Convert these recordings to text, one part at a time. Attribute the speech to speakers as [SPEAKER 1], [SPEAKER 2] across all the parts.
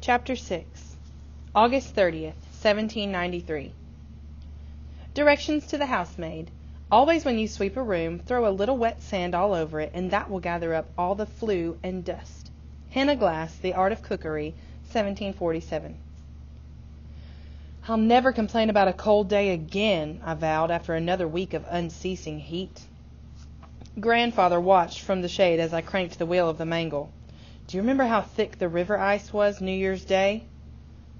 [SPEAKER 1] Chapter 6. August 30th, 1793. Directions to the housemaid. Always when you sweep a room, throw a little wet sand all over it, and that will gather up all the flue and dust. Hannah Glass, The Art of Cookery, 1747. I'll never complain about a cold day again, I vowed after another week of unceasing heat. Grandfather watched from the shade as I cranked the wheel of the mangle. Do you remember how thick the river ice was New Year's Day?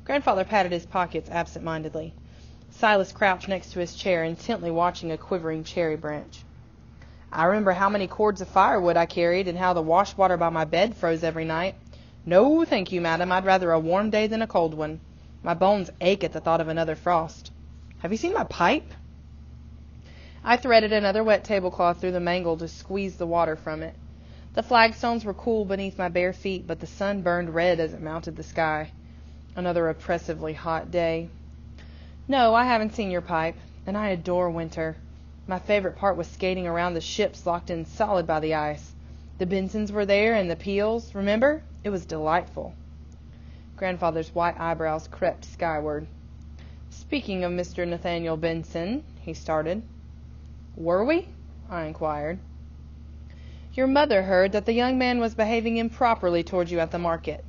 [SPEAKER 1] Grandfather patted his pockets absent-mindedly. Silas crouched next to his chair, intently watching a quivering cherry branch. I remember how many cords of firewood I carried and how the wash water by my bed froze every night. No, thank you, madam. I'd rather a warm day than a cold one. My bones ache at the thought of another frost. Have you seen my pipe? I threaded another wet tablecloth through the mangle to squeeze the water from it. The flagstones were cool beneath my bare feet, but the sun burned red as it mounted the sky. Another oppressively hot day. No, I haven't seen your pipe, and I adore winter. My favorite part was skating around the ships locked in solid by the ice. The Bensons were there, and the Peels, remember? It was delightful. Grandfather's white eyebrows crept skyward. Speaking of Mr. Nathaniel Benson, he started. Were we? I inquired. Your mother heard that the young man was behaving improperly toward you at the market.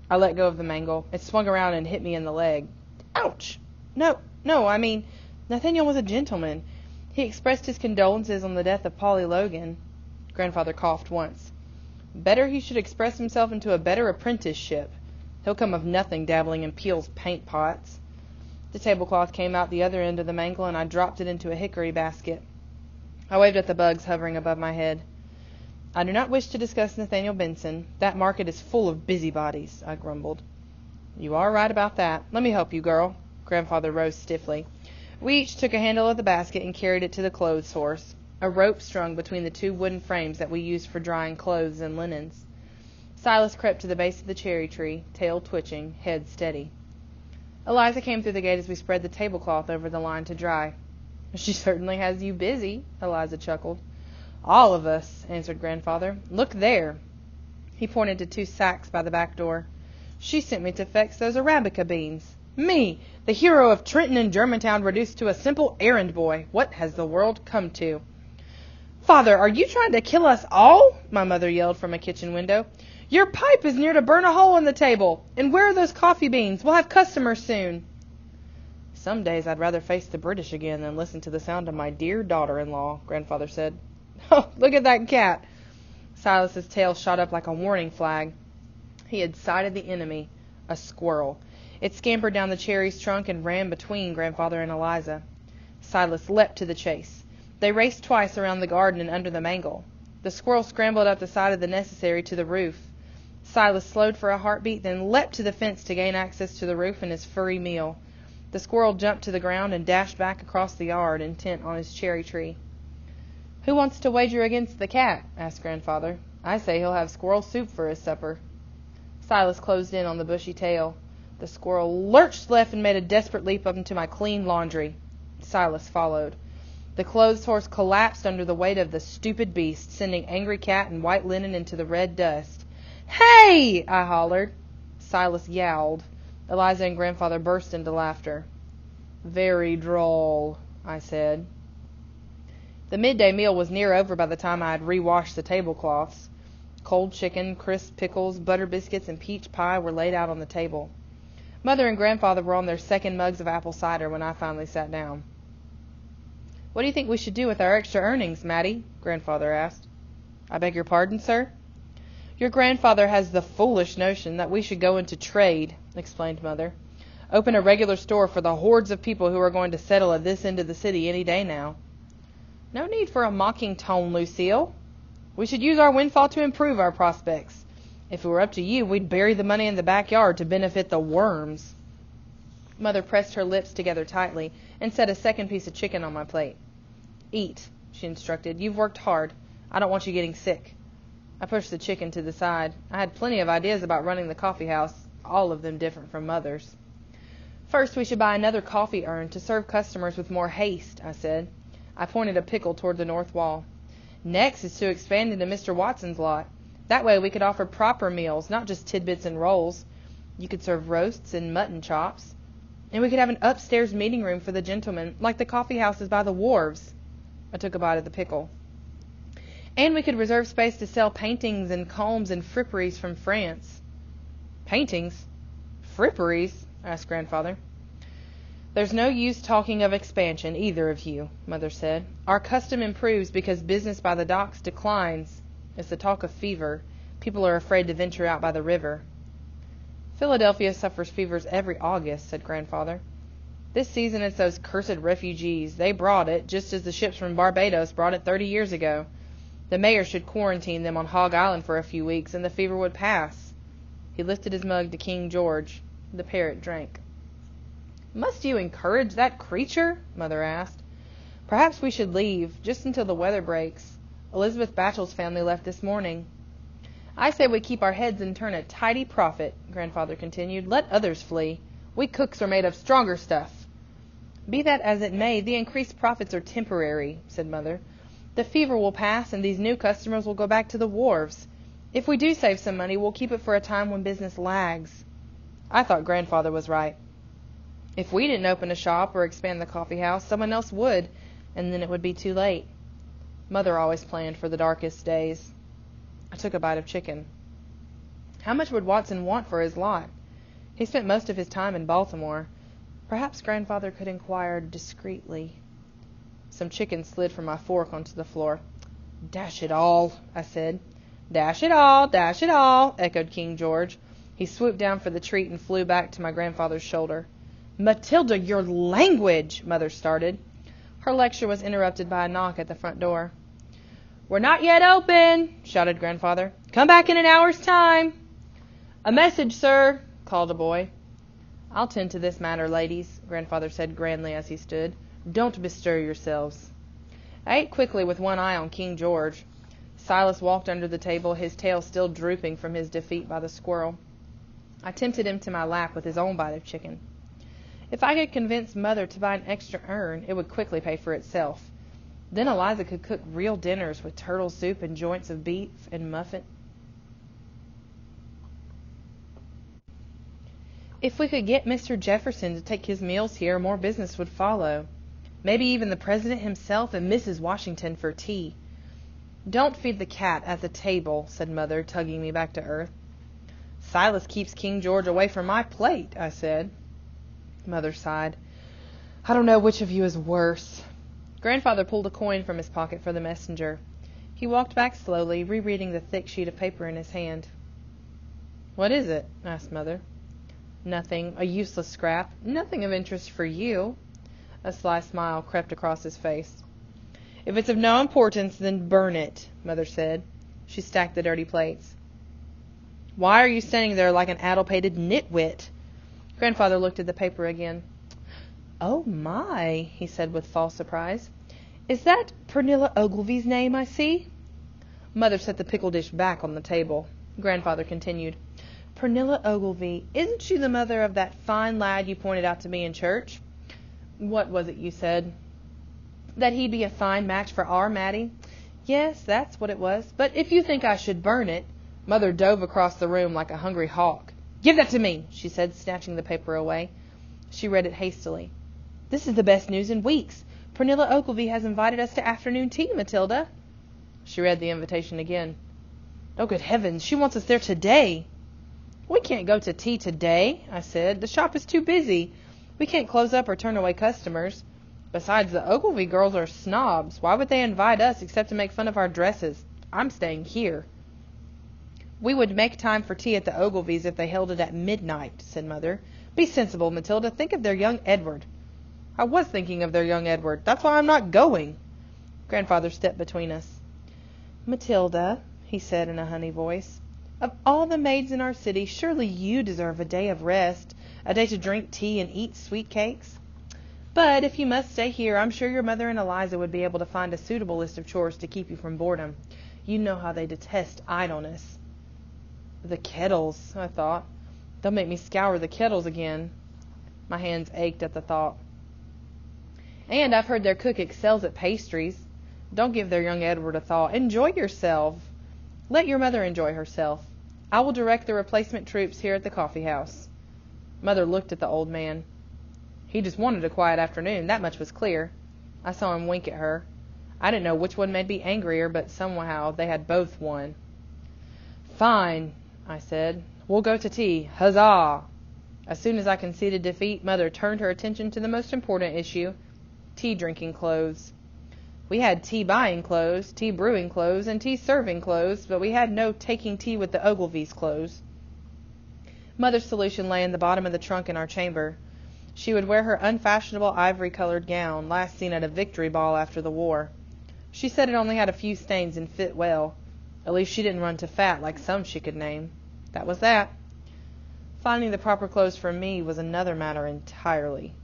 [SPEAKER 1] I let go of the mangle. It swung around and hit me in the leg. Ouch! No, I mean, Nathaniel was a gentleman. He expressed his condolences on the death of Polly Logan. Grandfather coughed once. Better he should express himself into a better apprenticeship. He'll come of nothing dabbling in Peel's paint pots. The tablecloth came out the other end of the mangle, and I dropped it into a hickory basket. I waved at the bugs hovering above my head. I do not wish to discuss Nathaniel Benson. That market is full of busybodies, I grumbled. You are right about that. Let me help you, girl. Grandfather rose stiffly. We each took a handle of the basket and carried it to the clothes horse, a rope strung between the two wooden frames that we used for drying clothes and linens. Silas crept to the base of the cherry tree, tail twitching, head steady. Eliza came through the gate as we spread the tablecloth over the line to dry. She certainly has you busy, Eliza chuckled. All of us, answered Grandfather. Look there. He pointed to two sacks by the back door. She sent me to fetch those Arabica beans. Me, the hero of Trenton and Germantown, reduced to a simple errand boy. What has the world come to? Father, are you trying to kill us all? My mother yelled from a kitchen window. Your pipe is near to burn a hole in the table. And where are those coffee beans? We'll have customers soon. Some days I'd rather face the British again than listen to the sound of my dear daughter-in-law, Grandfather said. Oh, look at that cat. Silas's tail shot up like a warning flag. He had sighted the enemy, a squirrel. It scampered down the cherry's trunk and ran between Grandfather and Eliza. Silas leapt to the chase. They raced twice around the garden and under the mangle. The squirrel scrambled up the side of the necessary to the roof. Silas slowed for a heartbeat, then leapt to the fence to gain access to the roof and his furry meal. The squirrel jumped to the ground and dashed back across the yard, intent on his cherry tree. Who wants to wager against the cat? Asked Grandfather. I say he'll have squirrel soup for his supper. Silas closed in on the bushy tail. The squirrel lurched left and made a desperate leap up into my clean laundry. Silas followed. The clothes horse collapsed under the weight of the stupid beast, sending angry cat and white linen into the red dust. Hey! I hollered. Silas yowled. Eliza and Grandfather burst into laughter. Very droll, I said. The midday meal was near over by the time I had rewashed the tablecloths. Cold chicken, crisp pickles, butter biscuits, and peach pie were laid out on the table. Mother and Grandfather were on their second mugs of apple cider when I finally sat down. What do you think we should do with our extra earnings, Mattie? Grandfather asked. I beg your pardon, sir? Your grandfather has the foolish notion that we should go into trade, explained Mother. Open a regular store for the hordes of people who are going to settle at this end of the city any day now. No need for a mocking tone, Lucille. We should use our windfall to improve our prospects. If it were up to you, we'd bury the money in the backyard to benefit the worms. Mother pressed her lips together tightly and set a second piece of chicken on my plate. Eat, she instructed. You've worked hard. I don't want you getting sick. I pushed the chicken to the side. I had plenty of ideas about running the coffee house, all of them different from Mother's. First, we should buy another coffee urn to serve customers with more haste, I said. I pointed a pickle toward the north wall. Next is to expand into Mr. Watson's lot. That way we could offer proper meals, not just tidbits and rolls. You could serve roasts and mutton chops. And we could have an upstairs meeting room for the gentlemen, like the coffee houses by the wharves. I took a bite of the pickle. And we could reserve space to sell paintings and combs and fripperies from France. Paintings? Fripperies? Asked Grandfather. There's no use talking of expansion, either of you, Mother said. Our custom improves because business by the docks declines. It's the talk of fever. People are afraid to venture out by the river. Philadelphia suffers fevers every August, said Grandfather. This season it's those cursed refugees. They brought it, just as the ships from Barbados brought it 30 years ago. The mayor should quarantine them on Hog Island for a few weeks, and the fever would pass. He lifted his mug to King George. The parrot drank. Must you encourage that creature? Mother asked. Perhaps we should leave, just until the weather breaks. Elizabeth Batchel's family left this morning. I say we keep our heads and turn a tidy profit, Grandfather continued. Let others flee. We cooks are made of stronger stuff. Be that as it may, the increased profits are temporary, said Mother. The fever will pass, and these new customers will go back to the wharves. If we do save some money, we'll keep it for a time when business lags. I thought Grandfather was right. If we didn't open a shop or expand the coffee house, someone else would, and then it would be too late. Mother always planned for the darkest days. I took a bite of chicken. How much would Watson want for his lot? He spent most of his time in Baltimore. Perhaps Grandfather could inquire discreetly. Some chicken slid from my fork onto the floor. Dash it all, I said. Dash it all, echoed King George. He swooped down for the treat and flew back to my grandfather's shoulder. Matilda, your language, Mother started. Her lecture was interrupted by a knock at the front door. We're not yet open, shouted Grandfather. Come back in an hour's time. A message, sir, called a boy. I'll tend to this matter, ladies, Grandfather said grandly as he stood. Don't bestir yourselves. I ate quickly with one eye on King George. Silas walked under the table, his tail still drooping from his defeat by the squirrel. I tempted him to my lap with his own bite of chicken. If I could convince Mother to buy an extra urn, it would quickly pay for itself. Then Eliza could cook real dinners with turtle soup and joints of beef and muffin. If we could get Mr. Jefferson to take his meals here, more business would follow. Maybe even the President himself and Mrs. Washington for tea. Don't feed the cat at the table, said Mother, tugging me back to earth. Silas keeps King George away from my plate, I said. Mother sighed. I don't know which of you is worse. Grandfather pulled a coin from his pocket for the messenger. He walked back slowly, rereading the thick sheet of paper in his hand. What is it? Asked Mother. Nothing, a useless scrap. Nothing of interest for you. A sly smile crept across his face. If it's of no importance, then burn it, Mother said. She stacked the dirty plates. Why are you standing there like an addle-pated nitwit? Grandfather looked at the paper again. Oh, my, he said with false surprise. Is that Pernilla Ogilvy's name I see? Mother set the pickle dish back on the table. Grandfather continued. Pernilla Ogilvy, isn't she the mother of that fine lad you pointed out to me in church? What was it you said? That he'd be a fine match for our Mattie? Yes, that's what it was. But if you think I should burn it... Mother dove across the room like a hungry hawk. Give that to me, she said, snatching the paper away. She read it hastily. This is the best news in weeks. Pernilla Ogilvy has invited us to afternoon tea, Matilda. She read the invitation again. Oh, good heavens, she wants us there today. We can't go to tea today, I said. The shop is too busy. We can't close up or turn away customers. Besides, the Ogilvy girls are snobs. Why would they invite us except to make fun of our dresses? I'm staying here. We would make time for tea at the Ogilvys if they held it at midnight, said Mother. Be sensible, Matilda. Think of their young Edward. I was thinking of their young Edward. That's why I'm not going. Grandfather stepped between us. Matilda, he said in a honey voice, of all the maids in our city, surely you deserve a day of rest, a day to drink tea and eat sweet cakes. But if you must stay here, I'm sure your mother and Eliza would be able to find a suitable list of chores to keep you from boredom. You know how they detest idleness. The kettles, I thought. They'll make me scour the kettles again. My hands ached at the thought. And I've heard their cook excels at pastries. Don't give their young Edward a thought. Enjoy yourself. Let your mother enjoy herself. I will direct the replacement troops here at the coffee house. Mother looked at the old man. He just wanted a quiet afternoon, that much was clear. I saw him wink at her. I didn't know which one made me angrier, but somehow they had both won. "Fine," I said. "We'll go to tea. Huzzah!" As soon as I conceded defeat, Mother turned her attention to the most important issue, tea-drinking clothes. We had tea-buying clothes, tea-brewing clothes, and tea-serving clothes, but we had no taking tea with the Ogilvies clothes. Mother's solution lay in the bottom of the trunk in our chamber. She would wear her unfashionable ivory-colored gown, last seen at a victory ball after the war. She said it only had a few stains and fit well. At least she didn't run to fat like some she could name. That was that. Finding the proper clothes for me was another matter entirely.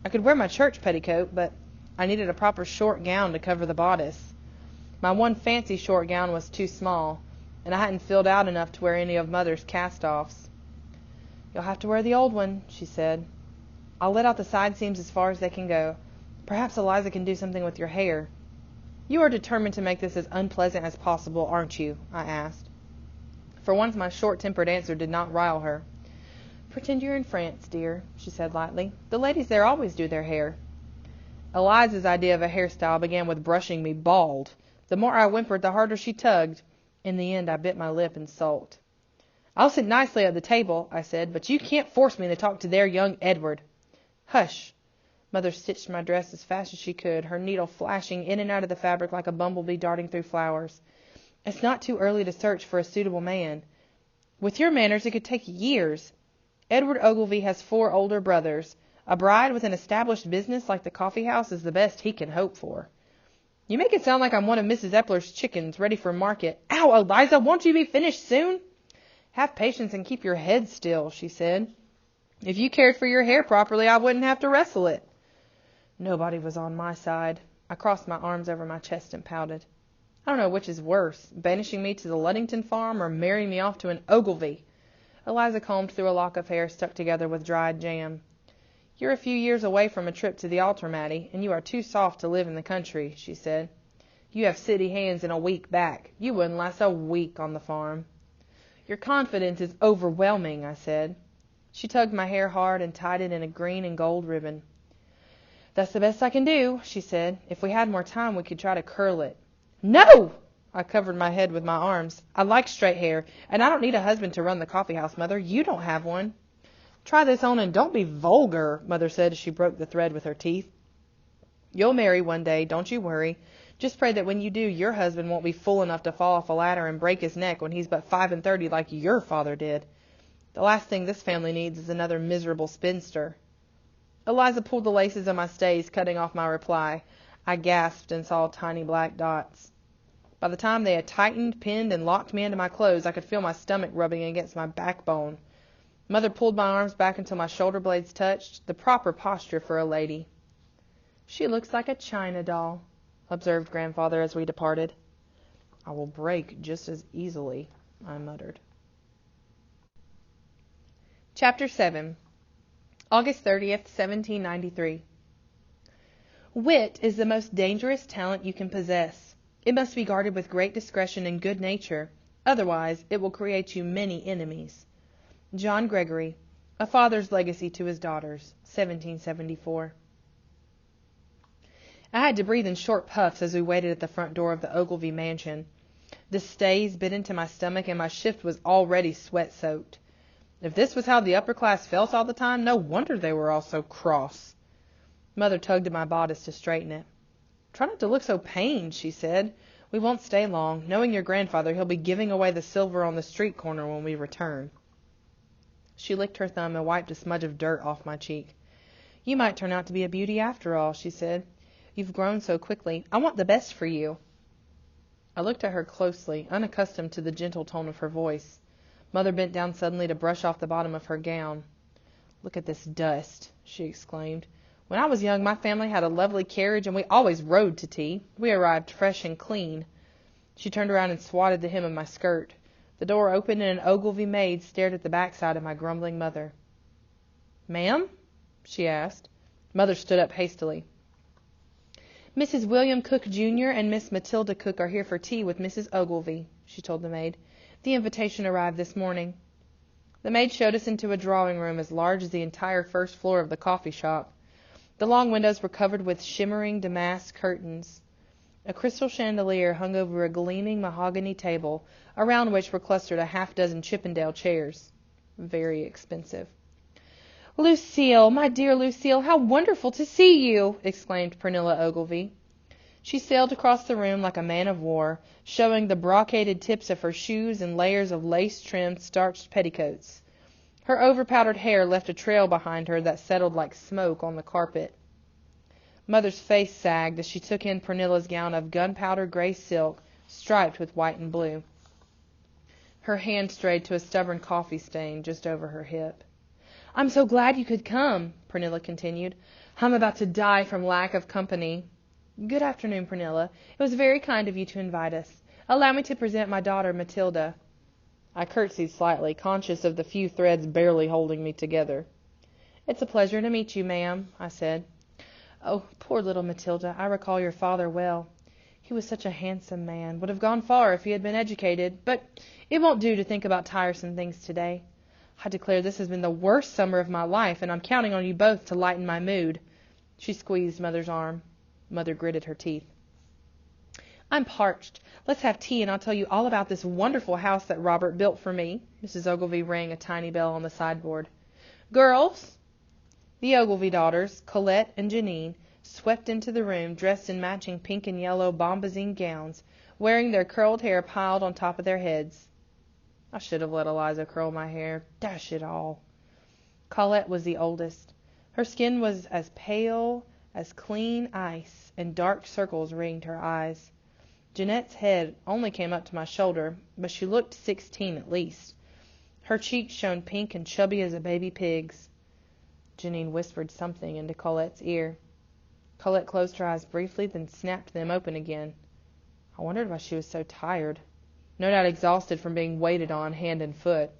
[SPEAKER 1] I could wear my church petticoat, but I needed a proper short gown to cover the bodice. My one fancy short gown was too small, and I hadn't filled out enough to wear any of Mother's cast-offs. "You'll have to wear the old one," she said. "I'll let out the side seams as far as they can go. Perhaps Eliza can do something with your hair." "You are determined to make this as unpleasant as possible, aren't you?" I asked. For once my short-tempered answer did not rile her. "Pretend you're in France, dear," she said lightly. "The ladies there always do their hair." Eliza's idea of a hairstyle began with brushing me bald. The more I whimpered, the harder she tugged. In the end, I bit my lip and sulked. "I'll sit nicely at the table," I said, "but you can't force me to talk to their young Edward." "Hush." Mother stitched my dress as fast as she could, her needle flashing in and out of the fabric like a bumblebee darting through flowers. "It's not too early to search for a suitable man. With your manners, it could take years. Edward Ogilvy has 4 older brothers. A bride with an established business like the coffee house is the best he can hope for." "You make it sound like I'm one of Mrs. Epler's chickens, ready for market." "Ow, Eliza, won't you be finished soon?" "Have patience and keep your head still," she said. "If you cared for your hair properly, I wouldn't have to wrestle it." Nobody was on my side. I crossed my arms over my chest and pouted. I don't know which is worse, banishing me to the Luddington farm or marrying me off to an Ogilvy. Eliza combed through a lock of hair stuck together with dried jam. "You're a few years away from a trip to the altar, Mattie, and you are too soft to live in the country," she said. "You have city hands and a weak back. You wouldn't last a week on the farm." "Your confidence is overwhelming," I said. She tugged my hair hard and tied it in a green and gold ribbon. "That's the best I can do," she said. "If we had more time, we could try to curl it." "No!" I covered my head with my arms. "I like straight hair, and I don't need a husband to run the coffee house, Mother. You don't have one." "Try this on and don't be vulgar," Mother said as she broke the thread with her teeth. "You'll marry one day, don't you worry. Just pray that when you do, your husband won't be fool enough to fall off a ladder and break his neck when he's but 35 like your father did. The last thing this family needs is another miserable spinster." Eliza pulled the laces of my stays, cutting off my reply. I gasped and saw tiny black dots. By the time they had tightened, pinned, and locked me into my clothes, I could feel my stomach rubbing against my backbone. Mother pulled my arms back until my shoulder blades touched, the proper posture for a lady. "She looks like a china doll," observed Grandfather as we departed. "I will break just as easily," I muttered. Chapter 7. August 30th, 1793. Wit is the most dangerous talent you can possess. It must be guarded with great discretion and good nature, otherwise it will create you many enemies. John Gregory, A Father's Legacy to His Daughters, 1774. I had to breathe in short puffs as we waited at the front door of the Ogilvy mansion. The stays bit into my stomach and my shift was already sweat-soaked. If this was how the upper class felt all the time, no wonder they were all so cross. Mother tugged at my bodice to straighten it. "Try not to look so pained," she said. "We won't stay long. Knowing your grandfather, he'll be giving away the silver on the street corner when we return." She licked her thumb and wiped a smudge of dirt off my cheek. "You might turn out to be a beauty after all," she said. "You've grown so quickly. I want the best for you." I looked at her closely, unaccustomed to the gentle tone of her voice. Mother bent down suddenly to brush off the bottom of her gown. "Look at this dust," she exclaimed. "When I was young, my family had a lovely carriage, and we always rode to tea. We arrived fresh and clean." She turned around and swatted the hem of my skirt. The door opened, and an Ogilvy maid stared at the backside of my grumbling mother. "Ma'am?" she asked. Mother stood up hastily. "Mrs. William Cook, Jr. and Miss Matilda Cook are here for tea with Mrs. Ogilvy," she told the maid. "The invitation arrived this morning." The maid showed us into a drawing room as large as the entire first floor of the coffee shop. The long windows were covered with shimmering damask curtains. A crystal chandelier hung over a gleaming mahogany table, around which were clustered a half-dozen Chippendale chairs. Very expensive. "Lucille, my dear Lucille, how wonderful to see you!" exclaimed Pernilla Ogilvy. She sailed across the room like a man of war, showing the brocaded tips of her shoes and layers of lace-trimmed, starched petticoats. Her overpowdered hair left a trail behind her that settled like smoke on the carpet. Mother's face sagged as she took in Pernilla's gown of gunpowder gray silk, striped with white and blue. Her hand strayed to a stubborn coffee stain just over her hip. "I'm so glad you could come," Pernilla continued. "I'm about to die from lack of company." "Good afternoon, Pernilla. It was very kind of you to invite us. Allow me to present my daughter, Matilda." I curtsied slightly, conscious of the few threads barely holding me together. "It's a pleasure to meet you, ma'am," I said. "Oh, poor little Matilda, I recall your father well. He was such a handsome man, would have gone far if he had been educated, but it won't do to think about tiresome things today. I declare this has been the worst summer of my life, and I'm counting on you both to lighten my mood." She squeezed Mother's arm. Mother gritted her teeth. "I'm parched. Let's have tea, and I'll tell you all about this wonderful house that Robert built for me." Mrs. Ogilvy rang a tiny bell on the sideboard. "Girls!" The Ogilvy daughters, Colette and Janine, swept into the room dressed in matching pink and yellow bombazine gowns, wearing their curled hair piled on top of their heads. I should have let Eliza curl my hair. Dash it all. Colette was the oldest. Her skin was as pale as clean ice, and dark circles ringed her eyes. Jeanette's head only came up to my shoulder, but she looked 16 at least. Her cheeks shone pink and chubby as a baby pig's. Janine whispered something into Colette's ear. Colette closed her eyes briefly, then snapped them open again. I wondered why she was so tired. No doubt exhausted from being waited on hand and foot.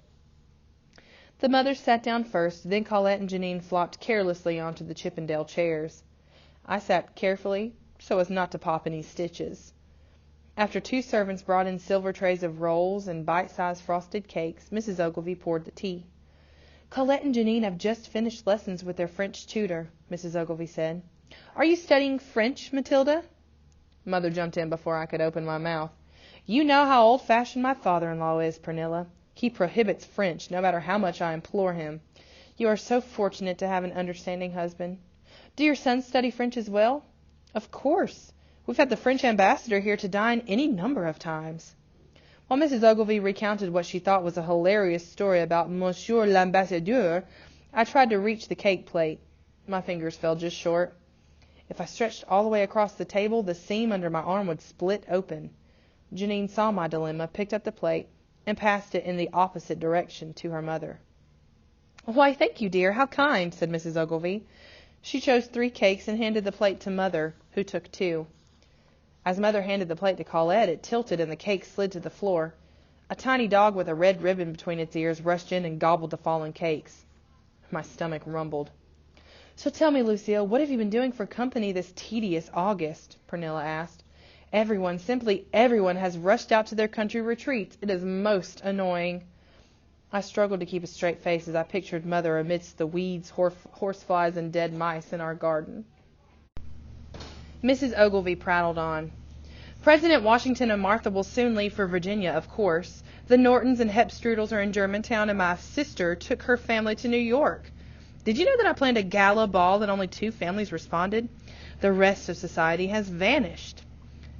[SPEAKER 1] The mothers sat down first, then Colette and Janine flopped carelessly onto the Chippendale chairs. I sat carefully, so as not to pop any stitches. After two servants brought in silver trays of rolls and bite-sized frosted cakes, Mrs. Ogilvy poured the tea. "Colette and Janine have just finished lessons with their French tutor," Mrs. Ogilvy said. "Are you studying French, Matilda?" Mother jumped in before I could open my mouth. "You know how old-fashioned my father-in-law is, Pernilla. He prohibits French, no matter how much I implore him. You are so fortunate to have an understanding husband. Do your sons study French as well?" "Of course. We've had the French ambassador here to dine any number of times." While Mrs. Ogilvy recounted what she thought was a hilarious story about Monsieur l'Ambassadeur, I tried to reach the cake plate. My fingers fell just short. If I stretched all the way across the table, the seam under my arm would split open. Janine saw my dilemma, picked up the plate, and passed it in the opposite direction to her mother. "Why, thank you, dear. How kind," said Mrs. Ogilvy. She chose 3 cakes and handed the plate to Mother, who took 2. As Mother handed the plate to Colette, it tilted and the cake slid to the floor. A tiny dog with a red ribbon between its ears rushed in and gobbled the fallen cakes. My stomach rumbled. "So tell me, Lucille, what have you been doing for company this tedious August?" Pernilla asked. "Everyone, simply everyone, has rushed out to their country retreats. It is most annoying." I struggled to keep a straight face as I pictured Mother amidst the weeds, horseflies, and dead mice in our garden. Mrs. Ogilvy prattled on. "President Washington and Martha will soon leave for Virginia, of course. The Nortons and Hepstrudels are in Germantown, and my sister took her family to New York. Did you know that I planned a gala ball and only 2 families responded? The rest of society has vanished."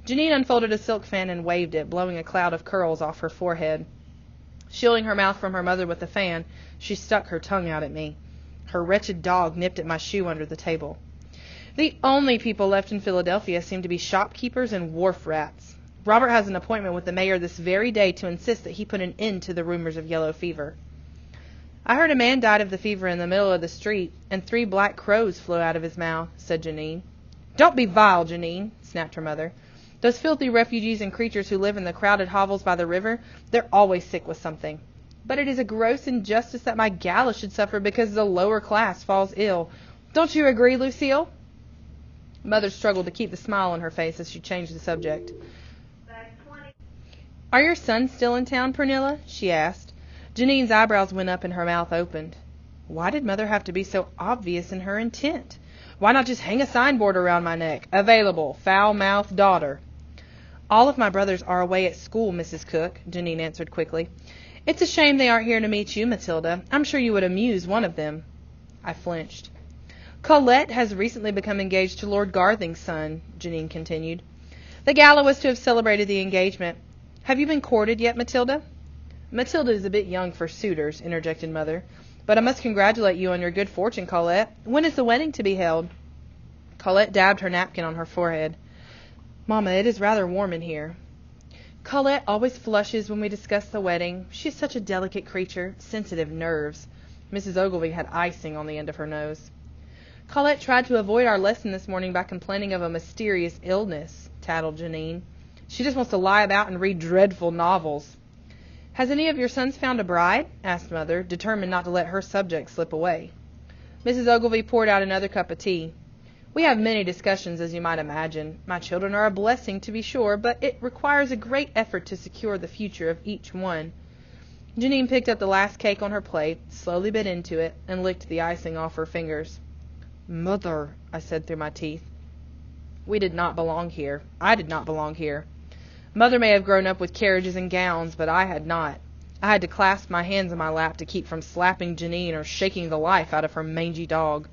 [SPEAKER 1] Janine unfolded a silk fan and waved it, blowing a cloud of curls off her forehead. Shielding her mouth from her mother with the fan, she stuck her tongue out at me. Her wretched dog nipped at my shoe under the table. "The only people left in Philadelphia seem to be shopkeepers and wharf rats. Robert has an appointment with the mayor this very day to insist that he put an end to the rumors of yellow fever." "I heard a man died of the fever in the middle of the street, and 3 black crows flew out of his mouth," said Janine. "Don't be vile, Janine," snapped her mother. "Those filthy refugees and creatures who live in the crowded hovels by the river, they're always sick with something. But it is a gross injustice that my gala should suffer because the lower class falls ill. Don't you agree, Lucille?" Mother struggled to keep the smile on her face as she changed the subject. "Are your sons still in town, Pernilla?" she asked. Janine's eyebrows went up and her mouth opened. Why did Mother have to be so obvious in her intent? Why not just hang a signboard around my neck? Available, foul-mouthed daughter. All of my brothers are away at school, Mrs. Cook, Janine answered quickly. It's a shame they aren't here to meet you, Matilda. I'm sure you would amuse one of them. I flinched. Colette has recently become engaged to Lord Garthing's son, Janine continued. The gala was to have celebrated the engagement. Have you been courted yet, Matilda? Matilda is a bit young for suitors, interjected Mother. But I must congratulate you on your good fortune, Colette. When is the wedding to be held? Colette dabbed her napkin on her forehead. Mamma, it is rather warm in here. Colette always flushes when we discuss the wedding. She is such a delicate creature, sensitive nerves. Mrs. Ogilvy had icing on the end of her nose. Colette tried to avoid our lesson this morning by complaining of a mysterious illness, tattled Janine. She just wants to lie about and read dreadful novels. Has any of your sons found a bride? Asked Mother, determined not to let her subject slip away. Mrs. Ogilvy poured out another cup of tea. We have many discussions, as you might imagine. My children are a blessing, to be sure, but it requires a great effort to secure the future of each one. Janine picked up the last cake on her plate, slowly bit into it, and licked the icing off her fingers. Mother, I said through my teeth. We did not belong here. I did not belong here. Mother may have grown up with carriages and gowns, but I had not. I had to clasp my hands in my lap to keep from slapping Janine or shaking the life out of her mangy dog.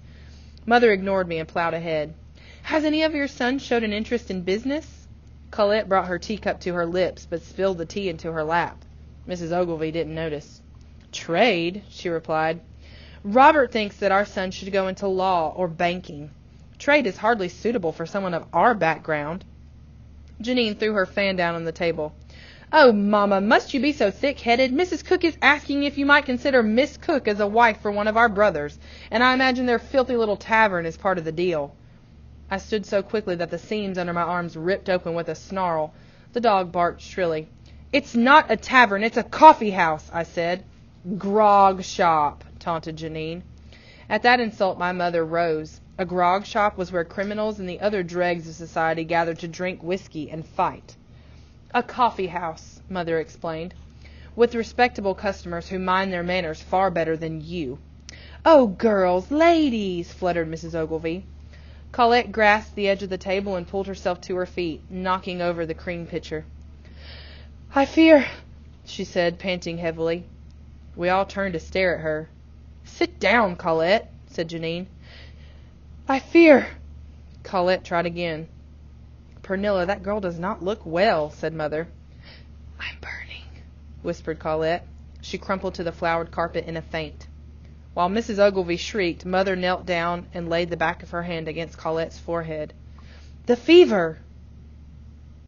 [SPEAKER 1] Mother ignored me and plowed ahead. Has any of your sons showed an interest in business? Colette brought her teacup to her lips, but spilled the tea into her lap. Mrs. Ogilvy didn't notice. Trade, she replied. Robert thinks that our son should go into law or banking. Trade is hardly suitable for someone of our background. Janine threw her fan down on the table. Oh, Mamma, must you be so thick-headed? Mrs. Cook is asking if you might consider Miss Cook as a wife for one of our brothers, and I imagine their filthy little tavern is part of the deal. I stood so quickly that the seams under my arms ripped open with a snarl. The dog barked shrilly. It's not a tavern, it's a coffee house, I said. Grog shop, taunted Janine. At that insult my mother rose. A grog shop was where criminals and the other dregs of society gathered to drink whiskey and fight. A coffee house, Mother explained, with respectable customers who mind their manners far better than you. Oh, girls, ladies, fluttered Mrs. Ogilvy. Colette grasped the edge of the table and pulled herself to her feet, knocking over the cream pitcher. I fear, she said, panting heavily. We all turned to stare at her. Sit down, Colette, said Janine. I fear. Colette tried again. Pernilla, that girl does not look well, said Mother. I'm burning, whispered Colette. She crumpled to the flowered carpet in a faint. While Mrs. Ogilvy shrieked, Mother knelt down and laid the back of her hand against Colette's forehead. The fever,